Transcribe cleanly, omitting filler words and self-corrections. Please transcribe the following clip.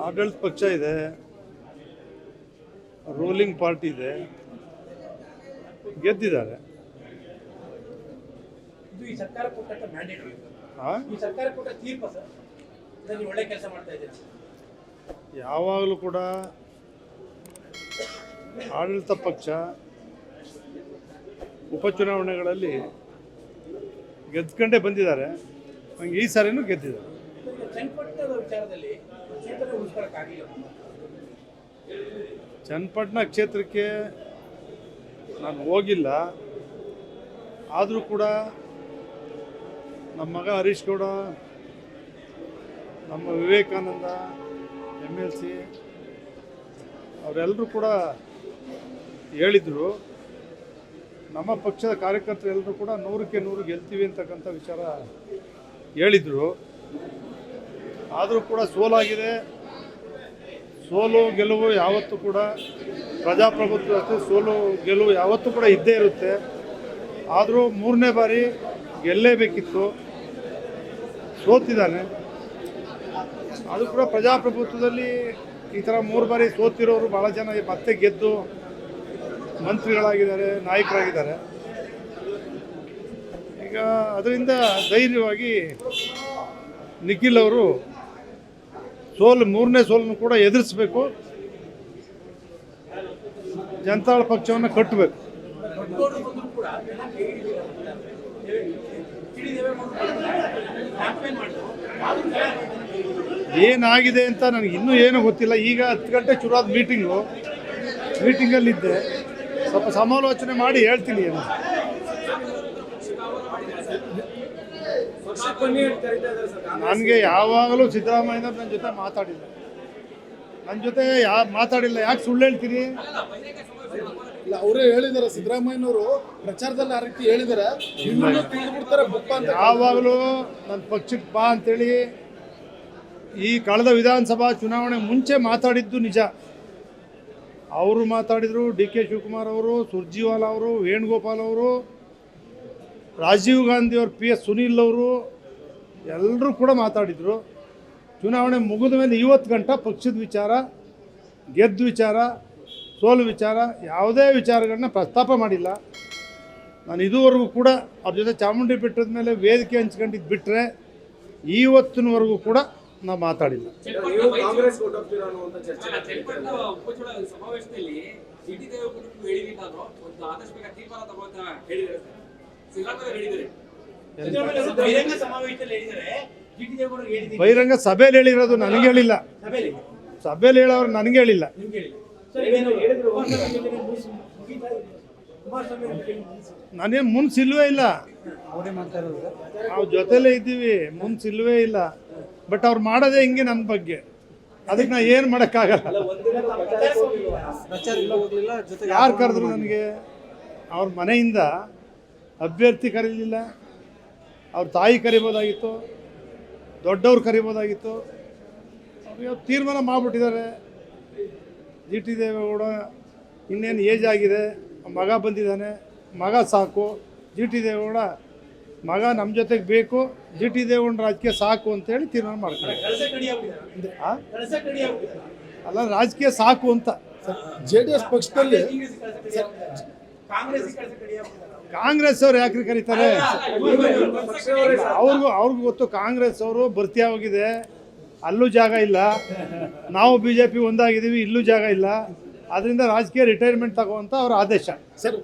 ಆಡಳಿತ ಪಕ್ಷ ಇದೆ, ರೂಲಿಂಗ್ ಪಾರ್ಟಿ ಇದೆ, ಗೆದ್ದಿದ್ದಾರೆ. ಇದು ಈ ಸರ್ಕಾರ ಕೊಟ್ಟ ಮ್ಯಾಂಡೇಟ್. ಈ ಸರ್ಕಾರ ಕೊಟ್ಟ ತೀರ್ಪು ಸರ್, ನೀವು ಒಳ್ಳೆ ಕೆಲಸ ಮಾಡ್ತಾ ಇದ್ದೀರಿ. ಯಾವಾಗಲೂ ಕೂಡ ಆಡಳಿತ ಪಕ್ಷ ಉಪಚುನಾವಣೆಗಳಲ್ಲಿ ಗೆದ್ಕೊಂಡೇ ಬಂದಿದ್ದಾರೆ. ಹಂಗೆ ಈ ಸಾರಿನೂ ಗೆದ್ದಿದ್ದಾರೆ. ಚನ್ನಪಟ್ಟಣದ ವಿಚಾರದಲ್ಲಿ ಕ್ಷೇತ್ರ ಉಳಿಸ್ಕೊಳ್ಳೋಕ್ಕಾಗಿಲ್ಲ. ಚನ್ನಪಟ್ಟಣ ಕ್ಷೇತ್ರಕ್ಕೆ ನಾನು ಹೋಗಿಲ್ಲ, ಆದರೂ ಕೂಡ ನಮ್ಮ ಮಗ ಹರೀಶ್ ಗೌಡ, ನಮ್ಮ ವಿವೇಕಾನಂದ MLC ಅವರೆಲ್ಲರೂ ಕೂಡ ಹೇಳಿದರು, ನಮ್ಮ ಪಕ್ಷದ ಕಾರ್ಯಕರ್ತರು ಎಲ್ಲರೂ ಕೂಡ 100ಕ್ಕೆ 100 ಗೆಲ್ತೀವಿ ಅಂತಕ್ಕಂಥ ವಿಚಾರ ಹೇಳಿದರು. ಆದರೂ ಕೂಡ ಸೋಲಾಗಿದೆ. ಸೋಲು ಗೆಲುವು ಯಾವತ್ತೂ ಕೂಡ ಪ್ರಜಾಪ್ರಭುತ್ವ ಅಷ್ಟೇ, ಸೋಲು ಗೆಲುವು ಯಾವತ್ತೂ ಕೂಡ ಇದ್ದೇ ಇರುತ್ತೆ. ಆದರೂ 3ನೇ ಬಾರಿ ಗೆಲ್ಲೇಬೇಕಿತ್ತು, ಸೋತಿದ್ದಾನೆ. ಅದು ಕೂಡ ಪ್ರಜಾಪ್ರಭುತ್ವದಲ್ಲಿ ಈ ಥರ 3 ಬಾರಿ ಸೋತಿರೋರು ಭಾಳ ಜನ ಮತ್ತೆ ಗೆದ್ದು ಮಂತ್ರಿಗಳಾಗಿದ್ದಾರೆ, ನಾಯಕರಾಗಿದ್ದಾರೆ. ಈಗ ಅದರಿಂದ ಧೈರ್ಯವಾಗಿ ನಿಖಿಲ್ ಅವರು ಸೋಲು 3ನೇ ಸೋಲನ್ನು ಕೂಡ ಎದುರಿಸಬೇಕು, ಜನತಾದಳ ಪಕ್ಷವನ್ನು ಕಟ್ಟಬೇಕು. ಏನಾಗಿದೆ ಅಂತ ನನಗೆ ಇನ್ನೂ ಏನೂ ಗೊತ್ತಿಲ್ಲ. ಈಗ 10 ಗಂಟೆ ಶುರುವಾದ ಮೀಟಿಂಗಲ್ಲಿದ್ದೆ, ಸ್ವಲ್ಪ ಸಮಾಲೋಚನೆ ಮಾಡಿ ಹೇಳ್ತೀನಿ. ಏನು ನನಗೆ ಯಾವಾಗಲೂ ಸಿದ್ದರಾಮಯ್ಯ ನನ್ನ ಜೊತೆ ಮಾತಾಡಿಲ್ಲ, ಮಾತಾಡಿಲ್ಲ. ಯಾಕೆ ಸುಳ್ಳು ಹೇಳ್ತೀರಿ? ಇಲ್ಲ, ಅವರೇ ಹೇಳಿದ್ದಾರೆ, ಸಿದ್ದರಾಮಯ್ಯನವರು ಪ್ರಚಾರದಲ್ಲಿ ಆ ರೀತಿ ಹೇಳಿದ್ದಾರೆ. ಯಾವಾಗಲೂ ನನ್ನ ಪಕ್ಷಕ್ಕೆ ಬಾ ಅಂತೇಳಿ ಈ ಕಳೆದ ವಿಧಾನಸಭಾ ಚುನಾವಣೆ ಮುಂಚೆ ಮಾತಾಡಿದ್ದು ನಿಜ. ಅವರು ಮಾತಾಡಿದರು, DK ಶಿವಕುಮಾರ್ ಅವರು, ಸುರ್ಜಿವಾಲಾ ಅವರು, ವೇಣುಗೋಪಾಲ್ ಅವರು, ರಾಜೀವ್ ಗಾಂಧಿ ಅವರು, PS ಸುನೀಲ್ ಅವರು ಎಲ್ಲರೂ ಕೂಡ ಮಾತಾಡಿದರು. ಚುನಾವಣೆ ಮುಗಿದ ಮೇಲೆ 50 ಗಂಟೆ ಪಕ್ಷದ ವಿಚಾರ, ಗೆದ್ದ ವಿಚಾರ, ಸೋಲು ವಿಚಾರ, ಯಾವುದೇ ವಿಚಾರಗಳನ್ನ ಪ್ರಸ್ತಾಪ ಮಾಡಿಲ್ಲ. ನಾನು ಇದುವರೆಗೂ ಕೂಡ ಅವ್ರ ಜೊತೆ ಚಾಮುಂಡಿ ಬೆಟ್ಟದ ಮೇಲೆ ವೇದಿಕೆ ಹಂಚ್ಕೊಂಡಿದ್ದು ಬಿಟ್ಟರೆ ಇವತ್ತಿನವರೆಗೂ ಕೂಡ ನಾವು ಮಾತಾಡಿಲ್ಲ. ಬಹಿರಂಗ ಸಭೆಯಲ್ಲಿ ಹೇಳಿರೋದು ನನಗೆ ಹೇಳಿಲ್ಲ, ಸಭೆಯಲ್ಲಿ ಹೇಳೋರು ನನಗೆ ಹೇಳಿಲ್ಲ. ನಾನೇನು ಮುನ್ಸಿಲ್ವೇ ಇಲ್ಲ, ನಾವು ಜೊತೆಲೇ ಇದ್ದೀವಿ, ಮುನ್ಸಿಲ್ವೇ ಇಲ್ಲ. ಬಟ್ ಅವ್ರು ಮಾಡೋದೇ ಹಿಂಗೆ ನನ್ನ ಬಗ್ಗೆ, ಅದಕ್ಕೆ ನಾ ಏನು ಮಾಡೋಕ್ಕಾಗಲ್ಲ. ಯಾರು ಕರೆದ್ರು ನನಗೆ? ಅವ್ರ ಮನೆಯಿಂದ ಅಭ್ಯರ್ಥಿ ಕರೀಲಿಲ್ಲ, ಅವ್ರ ತಾಯಿ ಕರಿಬೋದಾಗಿತ್ತು, ದೊಡ್ಡವ್ರು ಕರಿಬೋದಾಗಿತ್ತು. ಅವ್ರು ತೀರ್ಮಾನ ಮಾಡಿಬಿಟ್ಟಿದ್ದಾರೆ. GT ದೇವೇಗೌಡ ಇನ್ನೇನು ಏಜ್ ಆಗಿದೆ, ಮಗ ಬಂದಿದ್ದಾನೆ, ಮಗ ಸಾಕು. GT ದೇವೇಗೌಡ ಮಗ ನಮ್ಮ ಜೊತೆಗೆ ಬೇಕು, GT ದೇವೇಗೌಡ ರಾಜಕೀಯ ಸಾಕು ಅಂತೇಳಿ ತೀರ್ಮಾನ ಮಾಡ್ತಾರೆ. ಅಲ್ಲ, ರಾಜಕೀಯ ಸಾಕು ಅಂತ. JDS ಪಕ್ಷದಲ್ಲಿ ಕಾಂಗ್ರೆಸ್ ಅವ್ರು ಯಾಕ್ರಿ ಕರೀತಾರೆ? ಅವ್ರಿಗೂ ಗೊತ್ತು, ಕಾಂಗ್ರೆಸ್ ಅವರು ಭರ್ತಿಯಾಗಿದೆ, ಅಲ್ಲೂ ಜಾಗ ಇಲ್ಲ. ನಾವು BJP ಒಂದಾಗಿದ್ದೀವಿ, ಇಲ್ಲೂ ಜಾಗ ಇಲ್ಲ. ಅದರಿಂದ ರಾಜಕೀಯ ರಿಟೈರ್ಮೆಂಟ್ ತಗೋವಂಥ ಅವ್ರ ಆದೇಶ. ಸರ್